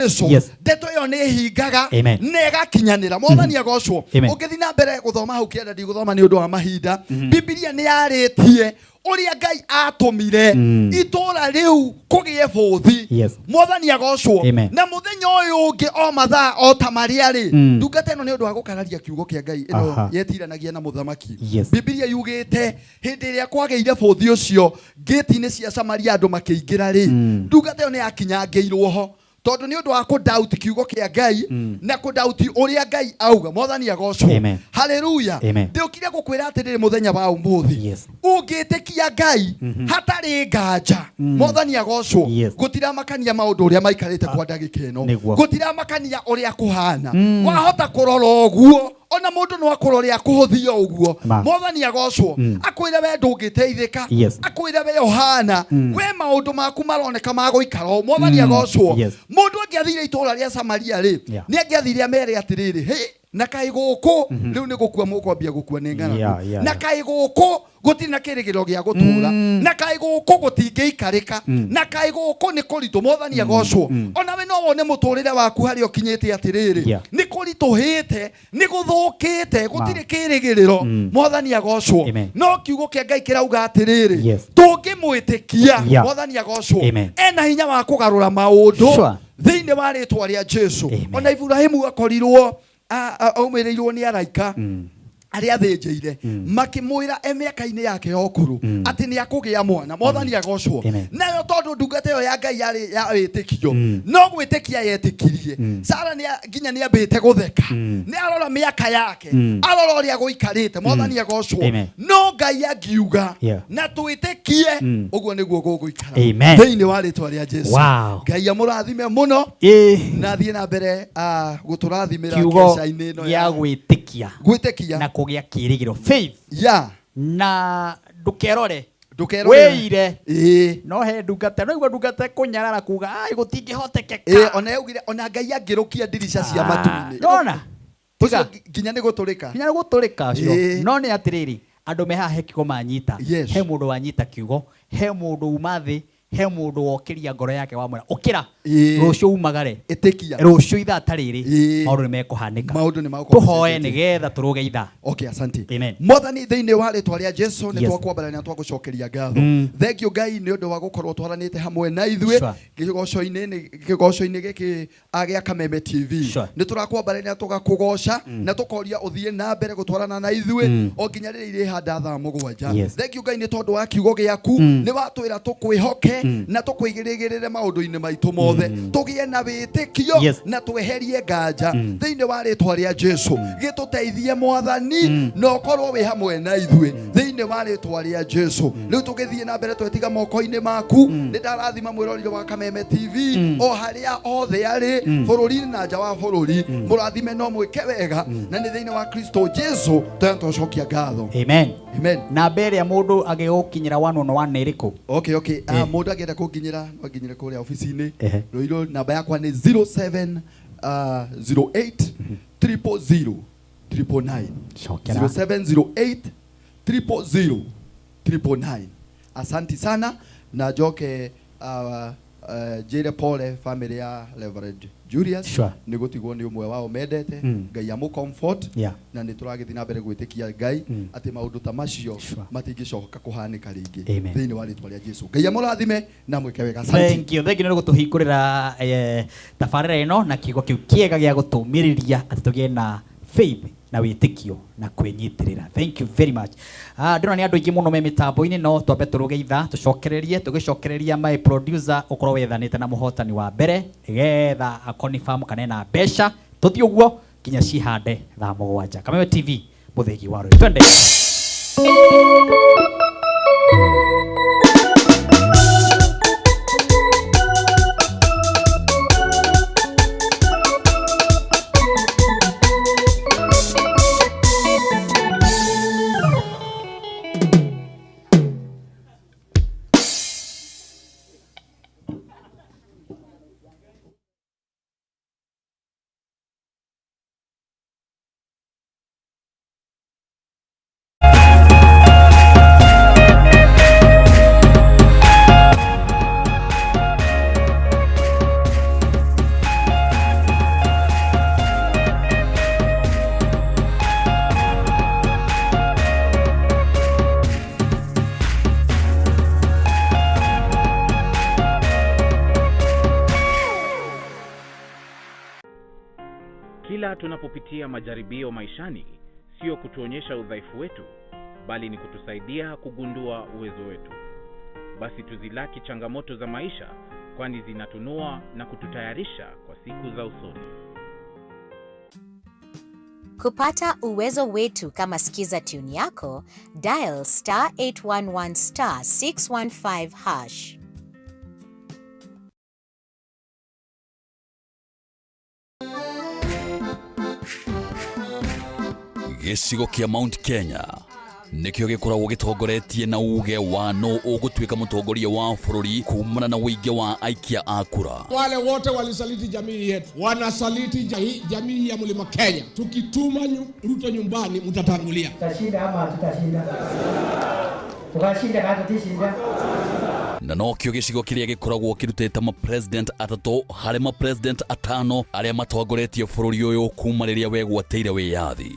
Yes. Ndeto yo nĩ hingaga nega kinyanĩra Mwathani agocwo. Ũngĩthiĩ na mbere gũthoma hau kĩenda ndi gũthoma nĩ ũndũ wa mahinda. Biblia nĩ yarĩtie ũrĩa Ngai atũmire itũra rĩu kũgĩe bũthi. Mwathani agocwo. Na mũthenya ũyũ ũngĩ o mathaa o ta marĩa rĩ ndungata ĩno nĩ ũndũ wa gũkararia kiugo kĩa Ngai ĩno yetiranagia na mũthamaki. Biblia yugĩte hĩndĩ ĩrĩa kwagĩire bũthi ũcio ngĩti-inĩ cia Samaria andũ makĩingĩra rĩ ndungata ĩyo nĩ yakinyangĩirwo ho. Tondũ nĩ ũndũ wa kũdauti kiugo kĩa Ngai na kũdauti ũrĩa Ngai auga. Mwathani agocwo. Haleluya. Ndĩũkire gũkwĩra atĩrĩrĩ mũthenya wa ũmũthĩ ũngĩtĩkia Ngai hatarĩ nganja. Mwathani agocwo. Gũtiramakania maũndũ ũrĩa maikarĩte kwa ndagĩka ĩno. Gũtiramakania ũrĩa kũhana. Wahota kũrora ũguo ona mũndũ no akũrore akũhũthia ũguo. Mwathani agocwo. Akwĩre we ndũngĩteithĩka. Akwĩre we Yohana we maũndũ maku maroneka ma gũikara. Mwathani agocwo. Mũndũ angĩathire itũra rĩa Samaria rĩ nĩ angĩathire mere atĩrĩrĩ na kaĩ gũkũ rĩu nĩ gũkua mũkwambia gũkua nĩ ng'aragu. Na kaĩ gũkũ gũtirĩ na kĩrĩgĩro gĩa gũtũra. Na kaĩ gũkũ gũtingĩikarĩka. Na kaĩ gũkũ nĩ kũritũ. Mwathani agocwo. Ona we no wone mũtũrĩre waku harĩa ũkinyĩte atĩrĩrĩ nĩ kũritũhĩte nĩ gũthũkĩte gũtirĩ kĩrĩgĩrĩro. Mwathani agocwo. No kiugo kĩa Ngai kĩrauga atĩrĩrĩ tũngĩmwĩtĩkia. Mwathani agocwo. Ena hinya wa kũgarũra maũndũ thĩinĩ wa rĩtwa rĩa Jesũ. Ona Iburahĩmu akorirwo aumĩrĩirwo nĩ araika arĩa athĩnjĩire makĩmwĩra mĩaka-inĩ yake ya ũkũrũ atĩ nĩ akũgĩa mwana. Mwathani agocwo. Nayo tondũ ndungata ĩyo ya Ngai yarĩ ya wĩtĩkio no gwĩtĩkia yetĩkirie. Sara nginya nĩ ambĩte gũtheka. Nĩ arora mĩaka yake arora ũrĩa gũikarĩte. Mwathani agocwo. No Ngai angiuga na twĩtĩkie ũguo nĩguo gũgũikara thĩinĩ wa rĩtwa rĩa Jesũ. Ngai amũrathime mũno na thiĩ na mbere gũtũrathimĩra kĩca-inĩ ĩno ya gwĩtĩkia na kũgĩa kĩrĩgĩro faith na ndũkerore wĩire no he ndungata no igua ndungata kũnyarara kuga ai gũtingĩhotekeka. Ona yaugire ona Ngai angĩrũkia ndirica cia matu-inĩ nona nginya nĩ gũtũrĩka cio. No nĩ atĩrĩrĩ andũ me haha he kiugo manyita. He mũndũ wanyita kiugo he mũndũ uma thĩ he mũndũ wokiria ngoro yake wamwĩra ũkĩra rũciũ umagare ĩtĩkia rũciũ ithaa tarĩrĩ maũndũ nĩ mekũhanĩka. Tũhoe nĩgetha tũrũge ithaa. Okay, asante. Mwathani thĩinĩ wa rĩtwa rĩa Jesũ nĩ twakwambara na twagũcokeria ngatho. Thengiũ Ngai nĩ ũndũ wa gũkorwo twaranĩte hamwe na ithuĩ kĩgoco-inĩ gĩkĩ gĩa Kameme TV. Nĩ tũrakwambara na tũgakũgoca na tũkoria ũthiĩ na mbere gũtwarana na ithuĩ o nginya rĩrĩa irĩhanda thaa mũgwanja. Thengiũ Ngai nĩ tondũ wa kiugo gĩaku nĩ watwĩra tũkwĩhoke na tũkwĩgĩrĩgĩrĩre maũndũ-inĩ maitũ mothe tũgĩe na wĩtĩkio na tweherie nganja thĩinĩ wa rĩtwa rĩa Jesũ. Gĩtũteithie Mwathani na ũkorwo wĩ hamwe na ithuĩ thĩinĩ wa rĩtwa rĩa Jesũ. Rĩu tũgĩthiĩ na mbere twetiga moko-inĩ maku nĩ ndarathima mwĩrorire wa Kameme TV o harĩa othe arĩ bũrũri-inĩ na nja wa bũrũri. Mũrathime no mwĩke wega na nĩ thĩinĩ wa Kristo Jesũ tũcokia ngatho. Amen. Na mbere ya mũndũ agĩgũkinyĩra 111 nĩ ĩrĩkũ? Okay. Mũndũ angĩenda kũnginyĩra no nginyĩre kũrĩa ofici-inĩ. Rũirũ namba yakwa nĩ 0708 000 999 0708 000 999. Asante sana na njoke njĩre pole family ya Reverend Julius nĩ gũtigwo nĩ ũmwe wao mendete. Ngai amũ comfort na nĩ tũragĩthiĩ na mbere gwĩtĩkia Ngai atĩ maũndũ ta macio matingĩcoka kũhanĩka rĩngĩ thĩinĩ wa rĩtwa rĩa Jesũ. Ngai amũrathime na mwĩke wega. Thank you nĩ gũtũhingũrĩra tabarĩra ĩno na kiugo kĩu kĩega gĩa gũtũmĩrĩria atĩ tũgĩe na faith na wĩtĩkio na kwĩnyitĩrĩra. Thank you very much. Ndĩrona nĩ andũ aingĩ mũno me mĩtambo-inĩ no twambe tũrũge ithaa tũgĩcokereria my producer ũkorwo wethanĩte na mũhotani wa mbere nĩgetha akonifirm kana ena mbeca tũthiĩ ũguo nginya cihande thaa mũgwanja. Kameme TV mũthĩgi wa rũĩ twende. Kila tunapopitia majaribio maishani, sio kutuonyesha udhaifu wetu, bali ni kutusaidia kugundua uwezo wetu. Basi tuzilaki changamoto za maisha, kwani zinatunua na kututayarisha kwa siku za usoni. Kupata uwezo wetu kama sikiza tune yako, dial *811 *615#. Gĩcigo kĩa Mount Kenya nikĩo gĩkoragwo gĩtongoretie na uge wa no ũgũtuĩka mũtongoria wa bũrũri kumana na ũingĩ wa aikia a kura. Wale wote walisaliti jamii yetu, wanasaliti jamii ya Mlima Kenya. Tukituma Ruto nyumbani mtatangulia. Tutashinda ama tutashinda? Tukashinda kama tutashinda. Na no kĩo gĩcigo kĩrĩa gĩkoragwo kĩrutĩte ma-president atatũ harĩ ma-president atano arĩa matongoretie bũrũri ũyũ kuma rĩrĩa wegwatĩire wĩyathi.